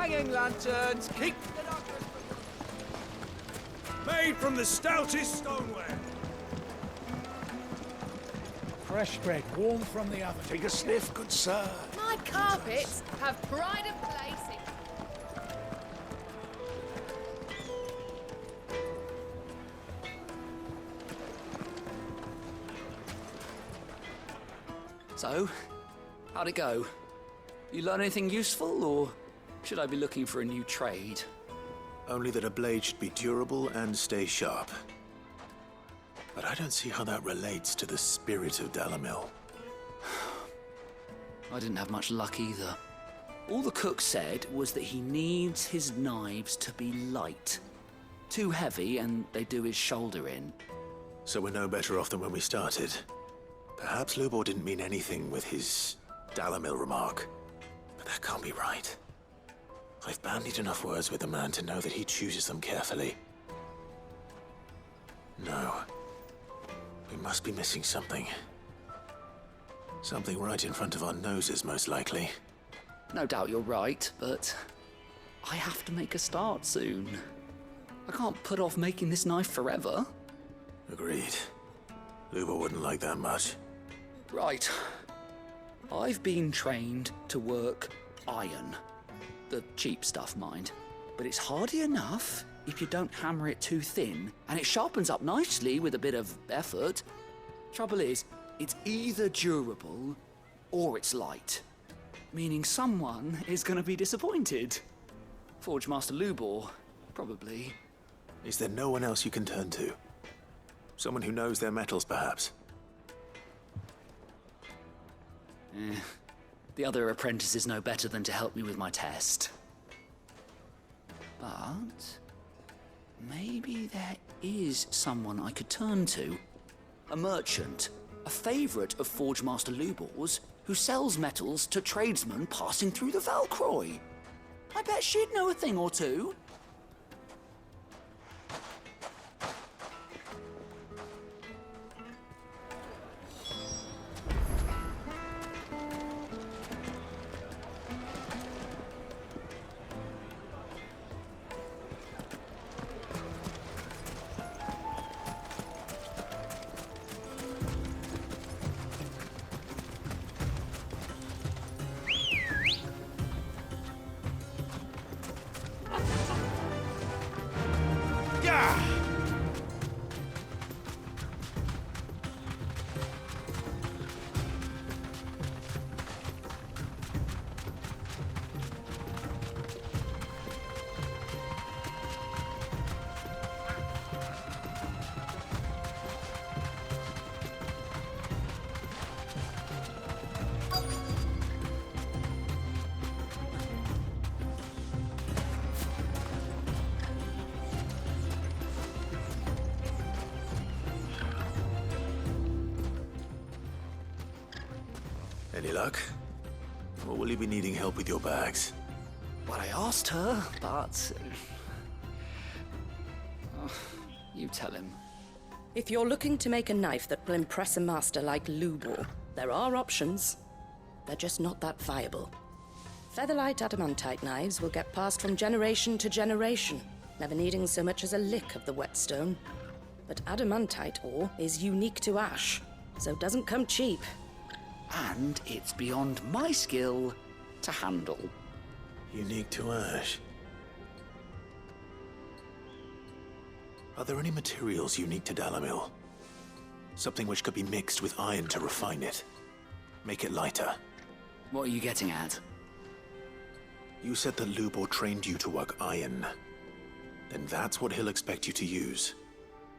hanging lanterns, keep the darkness. Made from the stoutest stoneware. Fresh bread, warm from the oven. Take a sniff, good sir. My carpets have pride of place in... So, how'd it go? You learn anything useful, or should I be looking for a new trade? Only that a blade should be durable and stay sharp. But I don't see how that relates to the spirit of Dalamil. I didn't have much luck either. All the cook said was that he needs his knives to be light. Too heavy and they do his shoulder in. So we're no better off than when we started. Perhaps Lubor didn't mean anything with his Dalamil remark. But that can't be right. I've bandied enough words with the man to know that he chooses them carefully. No. We must be missing something. Something right in front of our noses, most likely. No doubt you're right, but I have to make a start soon. I can't put off making this knife forever. Agreed. Lubor wouldn't like that much. Right. I've been trained to work iron. The cheap stuff, mind. But it's hardy enough if you don't hammer it too thin, and it sharpens up nicely with a bit of effort. Trouble is, it's either durable or it's light. Meaning someone is going to be disappointed. Forge Master Lubor, probably. Is there no one else you can turn to? Someone who knows their metals, perhaps? The other apprentices know better than to help me with my test. But maybe there is someone I could turn to. A merchant, a favourite of Forge Master Lubor's, who sells metals to tradesmen passing through the Valcroy. I bet she'd know a thing or two. Any luck? Or will you be needing help with your bags? Well, I asked her, but... you tell him. If you're looking to make a knife that will impress a master like Lubor, there are options. They're just not that viable. Featherlight adamantite knives will get passed from generation to generation, never needing so much as a lick of the whetstone. But adamantite ore is unique to ash, so it doesn't come cheap. And it's beyond my skill to handle. Unique to ash. Are there any materials unique to Dalamil? Something which could be mixed with iron to refine it. Make it lighter. What are you getting at? You said that Lubor trained you to work iron. Then that's what he'll expect you to use.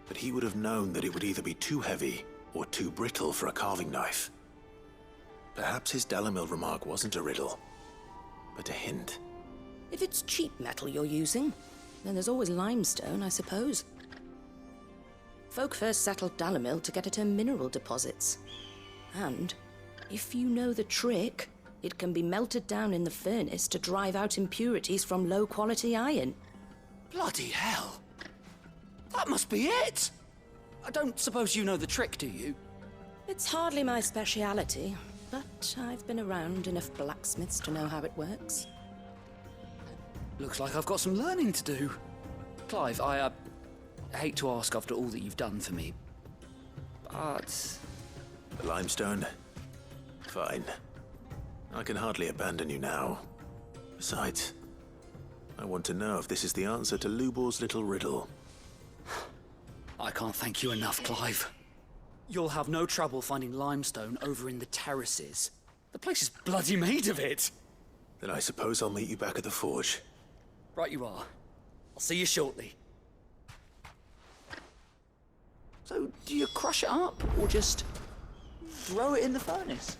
But he would have known that it would either be too heavy or too brittle for a carving knife. Perhaps his Dalamil remark wasn't a riddle, but a hint. If it's cheap metal you're using, then there's always limestone, I suppose. Folk first settled Dalamil to get at her mineral deposits. And, if you know the trick, it can be melted down in the furnace to drive out impurities from low-quality iron. Bloody hell! That must be it! I don't suppose you know the trick, do you? It's hardly my speciality, but I've been around enough blacksmiths to know how it works. Looks like I've got some learning to do. Clive, I hate to ask after all that you've done for me, but... The limestone? Fine. I can hardly abandon you now. Besides, I want to know if this is the answer to Lubor's little riddle. I can't thank you enough, Clive. You'll have no trouble finding limestone over in the terraces. The place is bloody made of it. Then I suppose I'll meet you back at the forge. Right you are. I'll see you shortly. So, do you crush it up, or just throw it in the furnace?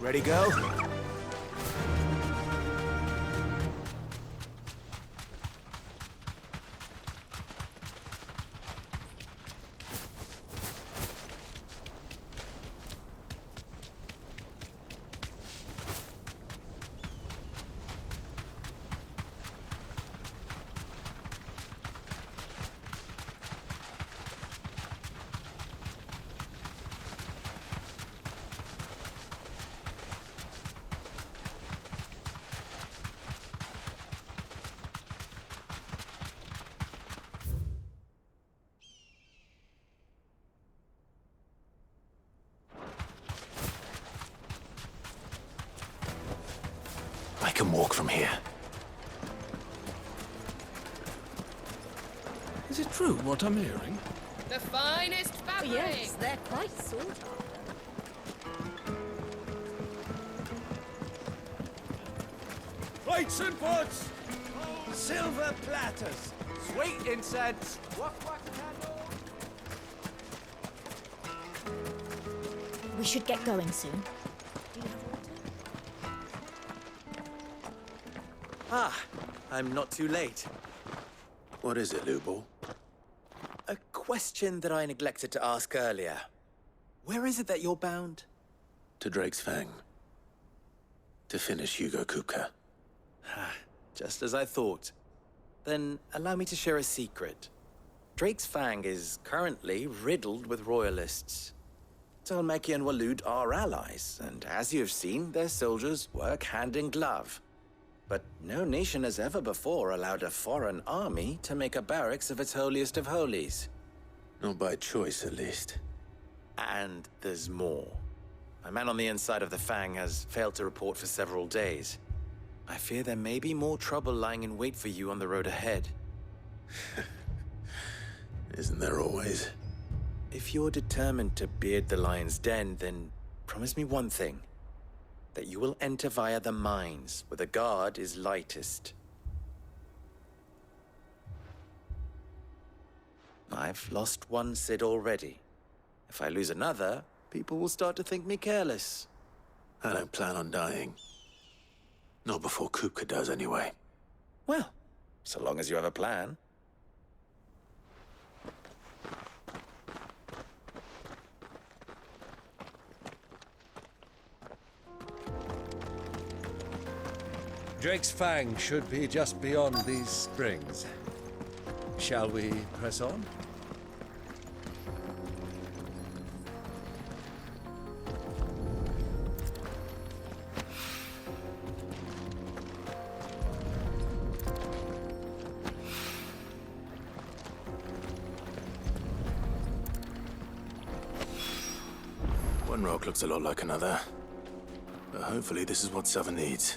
Ready, go? I can walk from here. Is it true what I'm hearing? The finest fabric. Yes, they're quite sought after. Plates and pots! Silver platters! Sweet incense. Wax candle. We should get going soon. Ah, I'm not too late. What is it, Lubor? A question that I neglected to ask earlier. Where is it that you're bound? To Drake's Fang. To finish Hugo Kupka. Just as I thought. Then allow me to share a secret. Drake's Fang is currently riddled with royalists. Talmeki and Waloed are allies, and as you have seen, their soldiers work hand in glove. But no nation has ever before allowed a foreign army to make a barracks of its holiest of holies. Not by choice, at least. And there's more. A man on the inside of the Fang has failed to report for several days. I fear there may be more trouble lying in wait for you on the road ahead. Isn't there always? If you're determined to beard the lion's den, then promise me one thing. That you will enter via the mines, where the guard is lightest. I've lost one Cid already. If I lose another, people will start to think me careless. I don't plan on dying. Not before Kupka does, anyway. Well, so long as you have a plan. Drake's Fang should be just beyond these springs. Shall we press on? One rock looks a lot like another. But hopefully this is what Southern needs.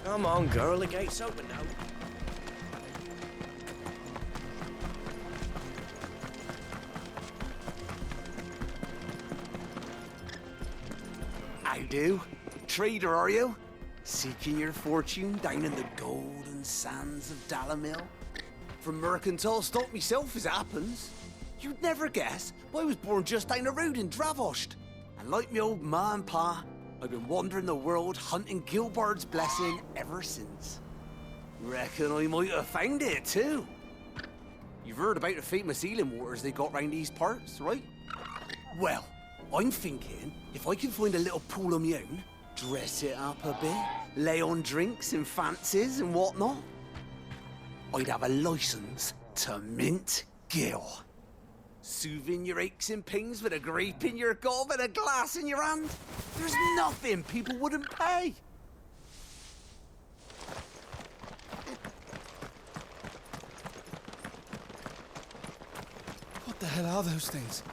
Come on, girl, the gate's open now. I do. Trader, are you? Seeking your fortune down in the golden sands of Dalamil? from mercantile stock myself, as it happens. You'd never guess, but I was born just down the road in Dravost. And like me old ma and pa, I've been wandering the world hunting Gilbard's blessing ever since. Reckon I might have found it, too. You've heard about the famous healing waters they got round these parts, right? Well, I'm thinking, if I can find a little pool of my own, dress it up a bit, lay on drinks and fancies and whatnot, I'd have a license to mint Gil. Soothing your aches and pains with a grape in your gob and a glass in your hand. There's nothing people wouldn't pay. What the hell are those things?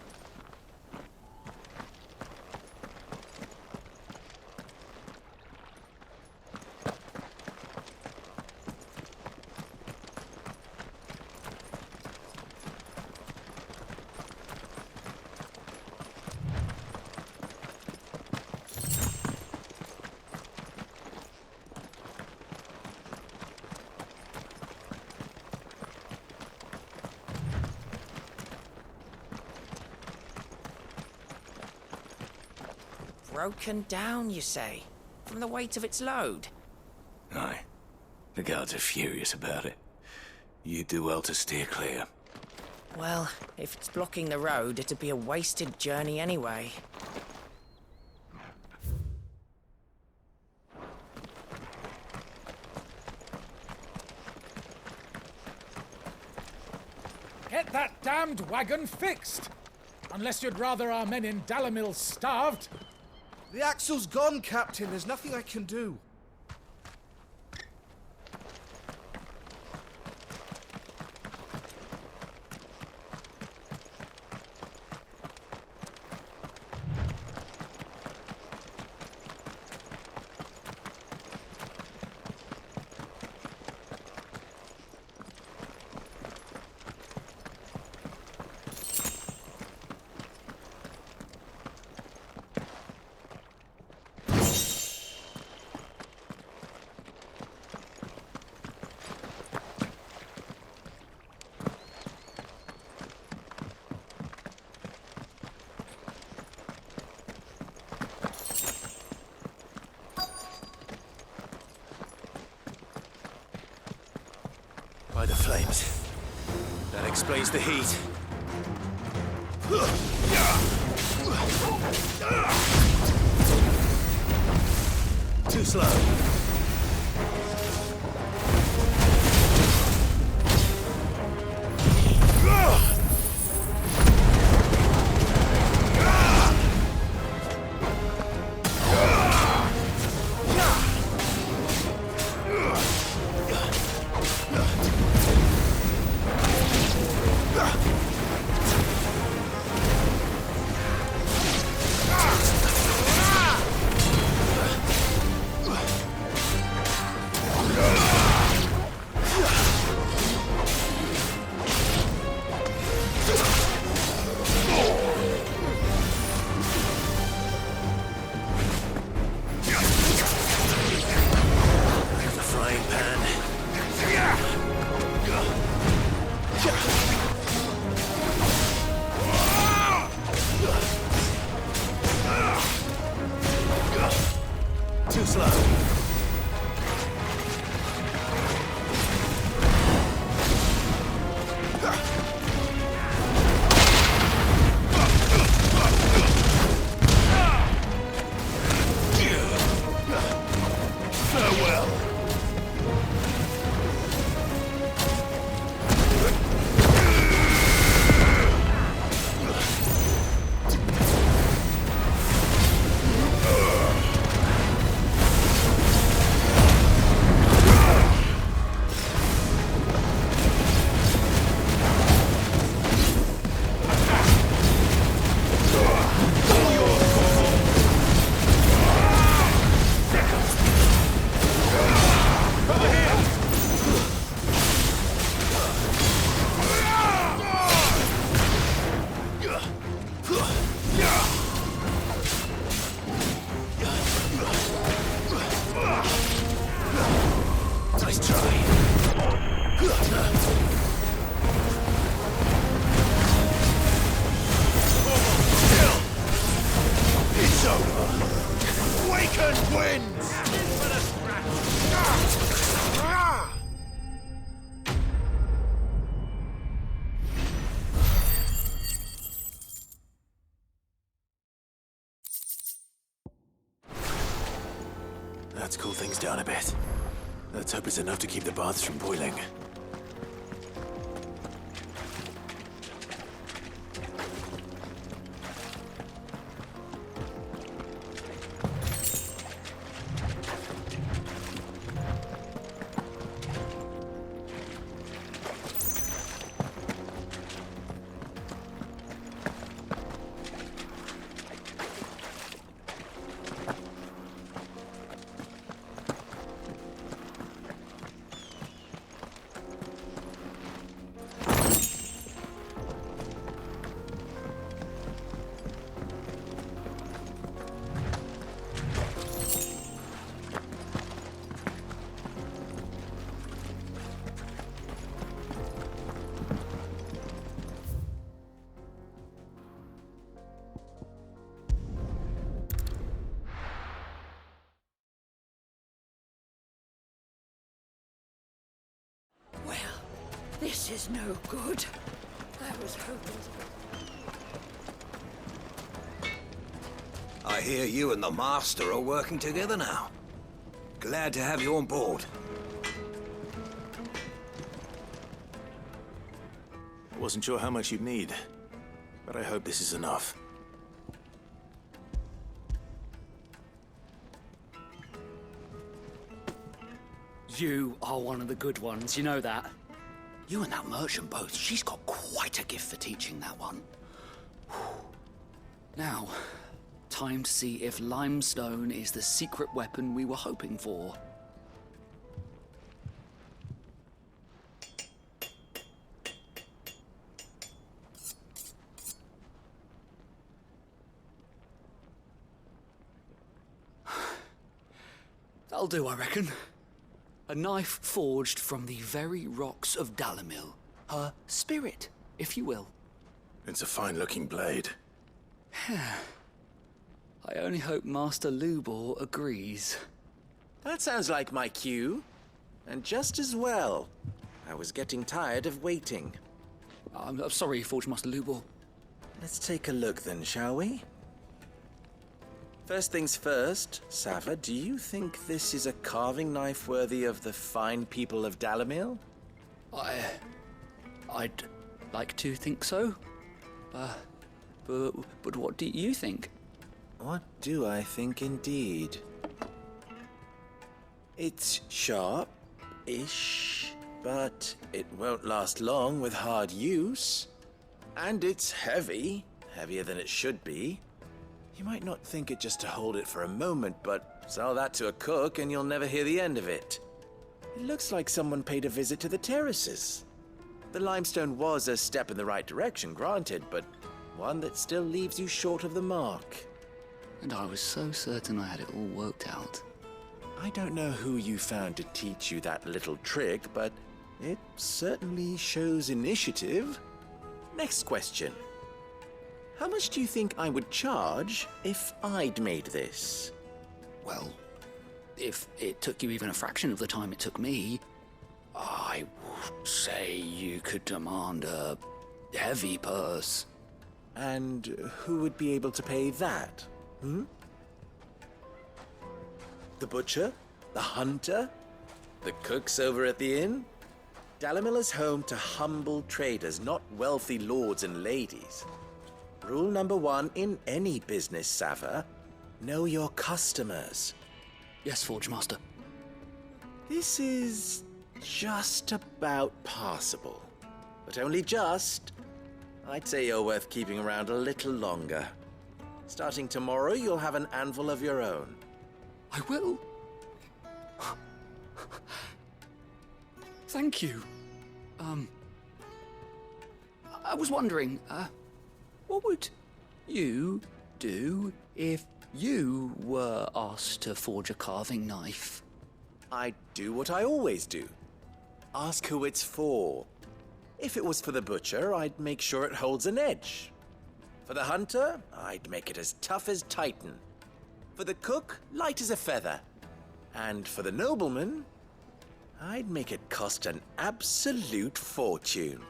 Broken down, you say? From the weight of its load? Aye. The guards are furious about it. You do well to steer clear. Well, if it's blocking the road, it'd be a wasted journey anyway. Get that damned wagon fixed! Unless you'd rather our men in Dalamil starved. The axle's gone, Captain. There's nothing I can do. By the flames. That explains the heat. Too slow. That's cooled things down a bit. Let's hope it's enough to keep the baths from boiling. This is no good. I was hoping I hear you and the Master are working together now. Glad to have you on board. Wasn't sure how much you'd need, but I hope this is enough. You are one of the good ones, you know that. You and that merchant both, she's got quite a gift for teaching that one. Now, time to see if limestone is the secret weapon we were hoping for. That'll do, I reckon. A knife forged from the very rocks of Dalamil. Her spirit, if you will. It's a fine-looking blade. I only hope Master Lubor agrees. That sounds like my cue. And just as well. I was getting tired of waiting. I'm sorry, Forge Master Lubor. Let's take a look then, shall we? First things first, Sava, do you think this is a carving knife worthy of the fine people of Dalamil? I'd like to think so. But what do you think? What do I think indeed? It's sharp-ish, but it won't last long with hard use. And it's heavy, heavier than it should be. You might not think it just to hold it for a moment, but sell that to a cook and you'll never hear the end of it. It looks like someone paid a visit to the terraces. The limestone was a step in the right direction, granted, but one that still leaves you short of the mark. And I was so certain I had it all worked out. I don't know who you found to teach you that little trick, but it certainly shows initiative. Next question. How much do you think I would charge if I'd made this? Well, if it took you even a fraction of the time it took me, I would say you could demand a heavy purse. And who would be able to pay that? The butcher? The hunter? The cooks over at the inn? Dalamil is home to humble traders, not wealthy lords and ladies. Rule number 1 in any business, Sava, know your customers. Yes, Forge Master. This is just about passable. But only just. I'd say you're worth keeping around a little longer. Starting tomorrow, you'll have an anvil of your own. I will. Thank you. I was wondering, what would you do if you were asked to forge a carving knife? I'd do what I always do. Ask who it's for. If it was for the butcher, I'd make sure it holds an edge. For the hunter, I'd make it as tough as Titan. For the cook, light as a feather. And for the nobleman, I'd make it cost an absolute fortune.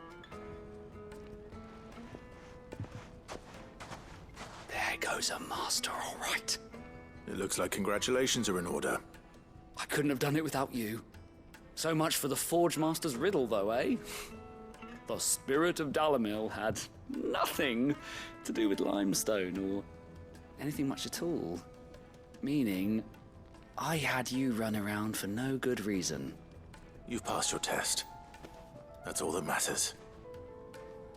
There goes a master, all right. It looks like congratulations are in order. couldn't have done it without you. So much for the Forge Master's riddle, though, eh? The spirit of Dalamil had nothing to do with limestone or anything much at all. Meaning, I had you run around for no good reason. You've passed your test. That's all that matters.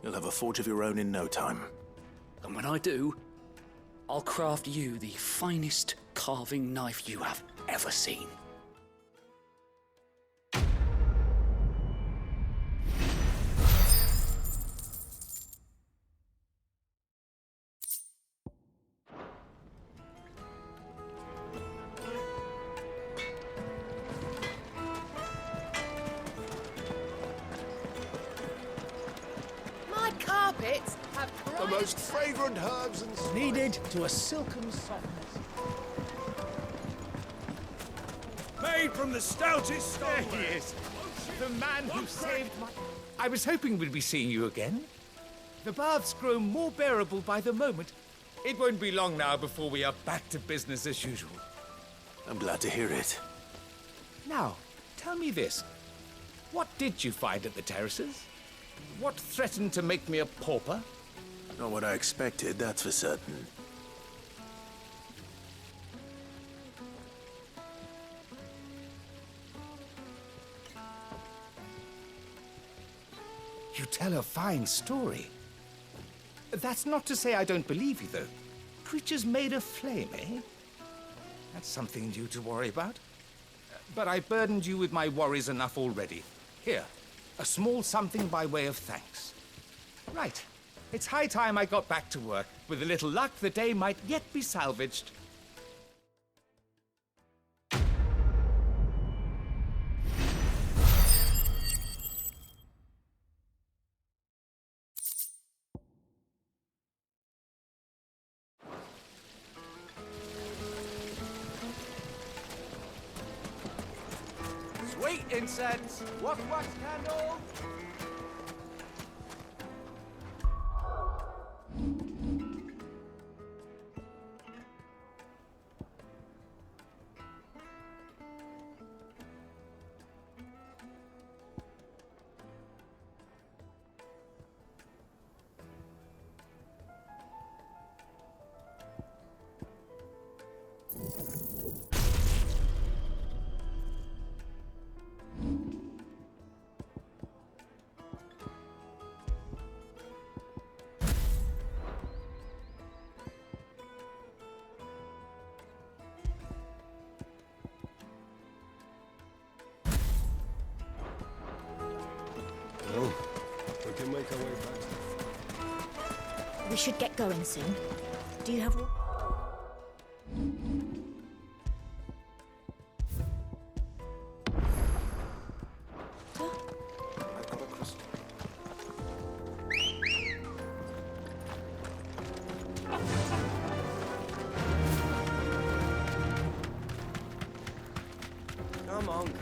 You'll have a forge of your own in no time. And when I do, I'll craft you the finest carving knife you have ever seen. My carpets have The most fragrant herbs and Kneaded to a silken softness. Made from the stoutest stone. There he is. The man who saved my... I was hoping we'd be seeing you again. The baths grow more bearable by the moment. It won't be long now before we are back to business as usual. I'm glad to hear it. Now, tell me this. What did you find at the terraces? What threatened to make me a pauper? Not what I expected, that's for certain. You tell a fine story. That's not to say I don't believe you, though. Creatures made of flame, eh? That's something new to worry about. But I burdened you with my worries enough already. Here, a small something by way of thanks. Right. It's high time I got back to work. With a little luck, the day might yet be salvaged. Sweet incense. Wax candle. We can make our way back. We should get going soon. Do you have... Come on, girl.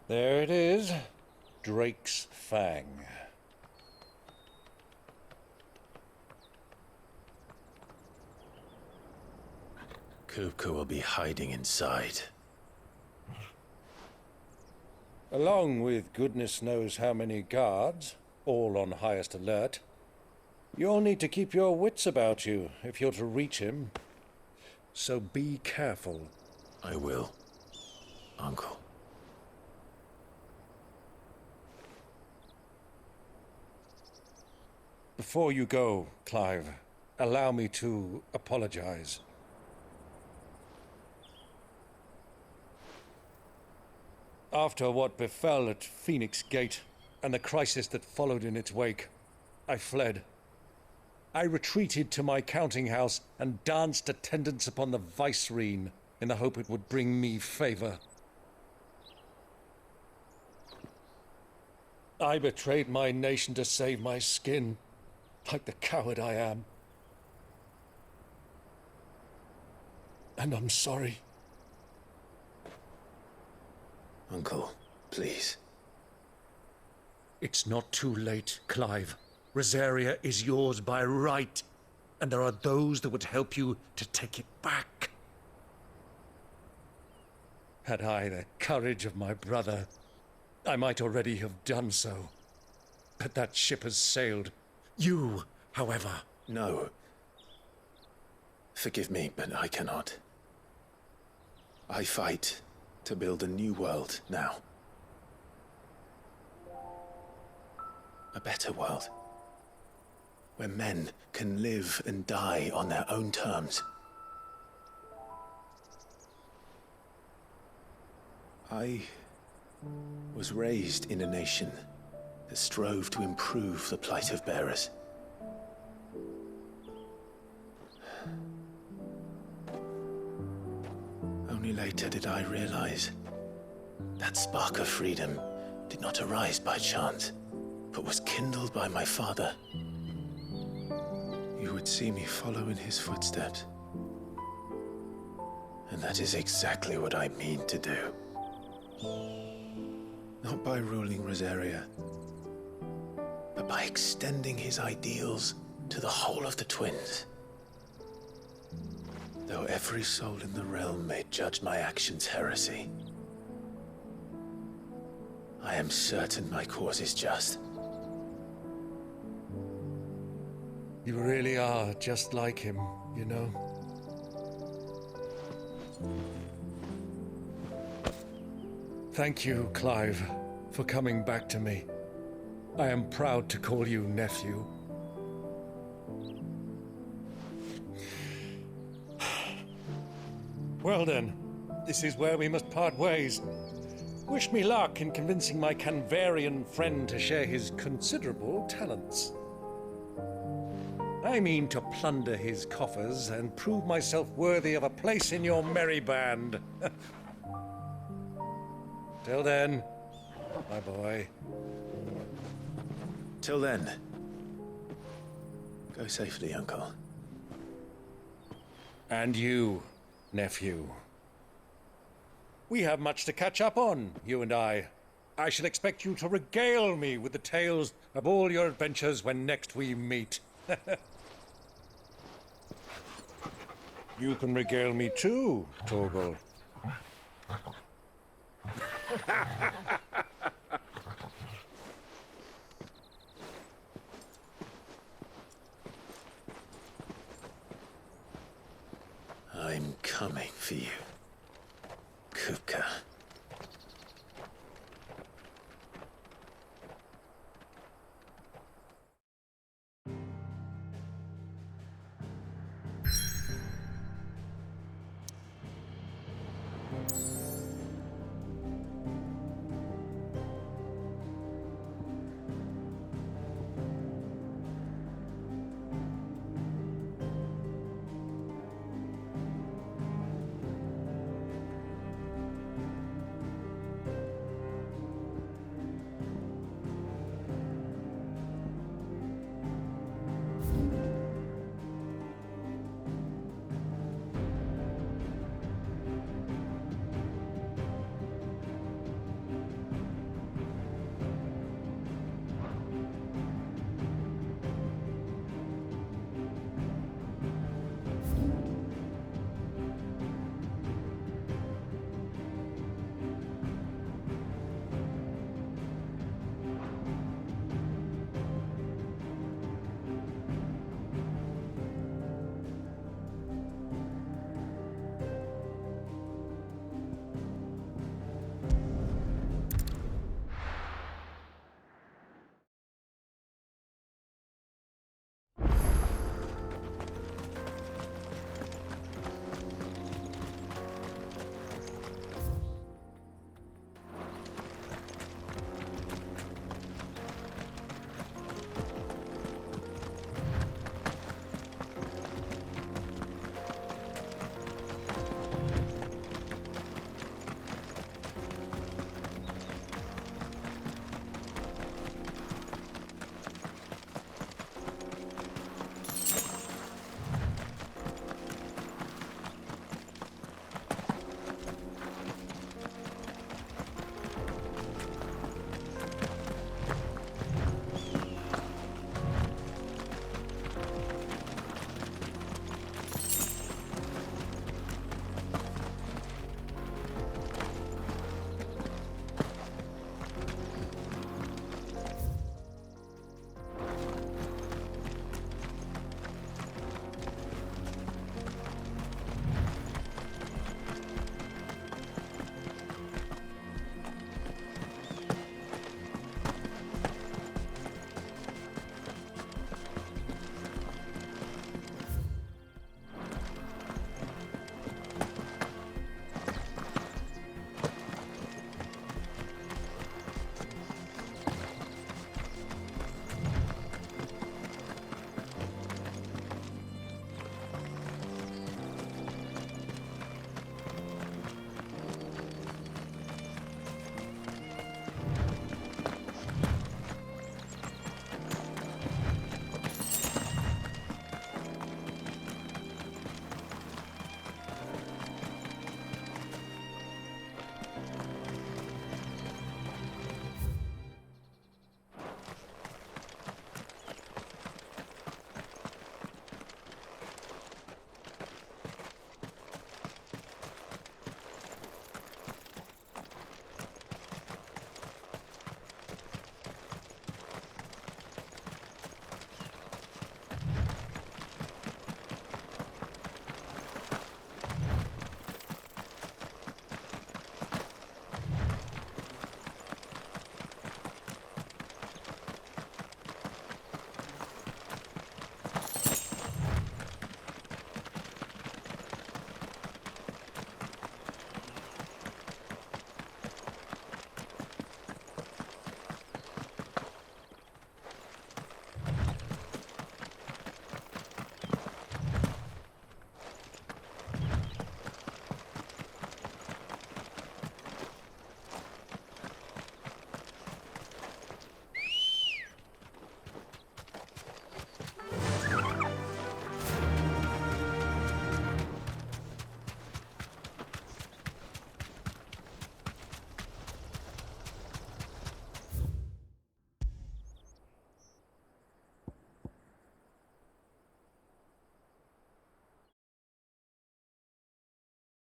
There it is. Drake's Fang. Kupka will be hiding inside. Along with goodness knows how many guards, all on highest alert. You'll need to keep your wits about you if you're to reach him. So be careful. I will, Uncle. Before you go, Clive, allow me to apologize. After what befell at Phoenix Gate and the crisis that followed in its wake, I fled. I retreated to my counting house and danced attendance upon the vicereine in the hope it would bring me favor. I betrayed my nation to save my skin, like the coward I am. And I'm sorry. Uncle, please. It's not too late, Clive. Rosaria is yours by right, and there are those that would help you to take it back. Had I the courage of my brother, I might already have done so. But that ship has sailed. You, however... No. Forgive me, but I cannot. I fight to build a new world now. A better world. Where men can live and die on their own terms. I was raised in a nation that strove to improve the plight of bearers. Only later did I realize that spark of freedom did not arise by chance, but was kindled by my father. You would see me follow in his footsteps. And that is exactly what I mean to do. Not by ruling Rosaria, but by extending his ideals to the whole of the twins. Though every soul in the realm may judge my actions heresy, I am certain my cause is just. You really are just like him, you know? Thank you, Clive, for coming back to me. I am proud to call you nephew. Well then, this is where we must part ways. Wish me luck in convincing my Canvarian friend to share his considerable talents. I mean to plunder his coffers and prove myself worthy of a place in your merry band. Till then, my boy. Till then, go safely, Uncle. And you, nephew. We have much to catch up on, you and I. I shall expect you to regale me with the tales of all your adventures when next we meet. You can regale me too, Torgal. I'm coming for you, Kupka.